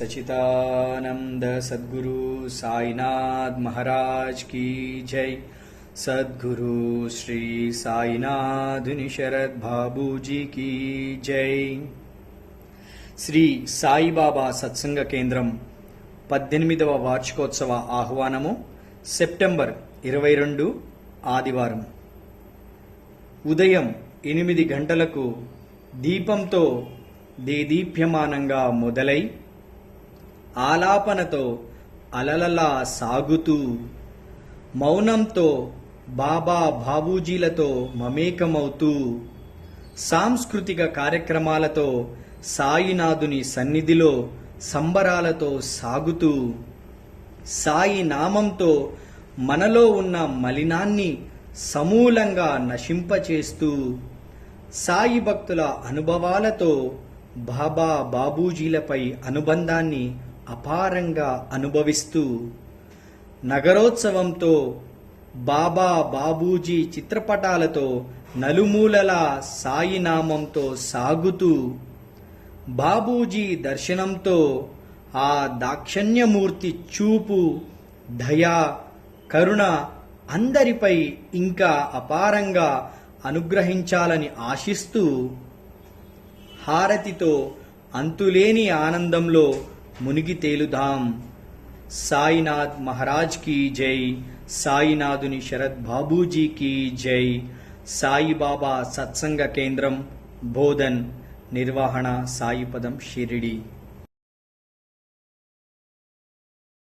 सच्चिदानंद सद्गुरु साईनाथ महाराज की जय। सद्गुरु श्री साईनाथ शरद बाबूजी की जय। శ్రీ సాయిబాబా సత్సంగ కేంద్రం 18వ వార్షికోత్సవ ఆహ్వానము సెప్టెంబర్ 22 ఆదివారం ఉదయం 8 గంటలకు దీపంతో దేదీప్యమానంగా మొదలై ఆలాపనతో అలలలా సాగుతూ మౌనంతో బాబా బాబూజీలతో మమేకమవుతూ సాంస్కృతిక కార్యక్రమాలతో సాయినాథుని సన్నిధిలో సంబరాలతో సాగుతూ సాయి నామంతో మనలో ఉన్న మలినాన్ని సమూలంగా నశింపచేస్తూ సాయి భక్తుల అనుభవాలతో బాబా బాబూజీలపై అనుబంధాన్ని అపారంగా అనుభవిస్తూ నగరోత్సవంతో బాబా బాబూజీ చిత్రపటాలతో నలుమూలలా సాయి నామంతో సాగుతూ బాబూజీ దర్శనంతో ఆ దాక్షణ్యమూర్తి చూపు దయా కరుణ అందరిపై ఇంకా అపారంగా అనుగ్రహించాలని ఆశిస్తూ హారతితో అంతులేని ఆనందంలో మునిగి తేలుదాం। సాయినాథ్ మహారాజ్ की जय। సాయినాథుని శరద్ బాబూజీ की जय। సాయిబాబా సత్సంగ కేంద్రం బోధన్ నిర్వహణ సాయిపదం షిరిడి।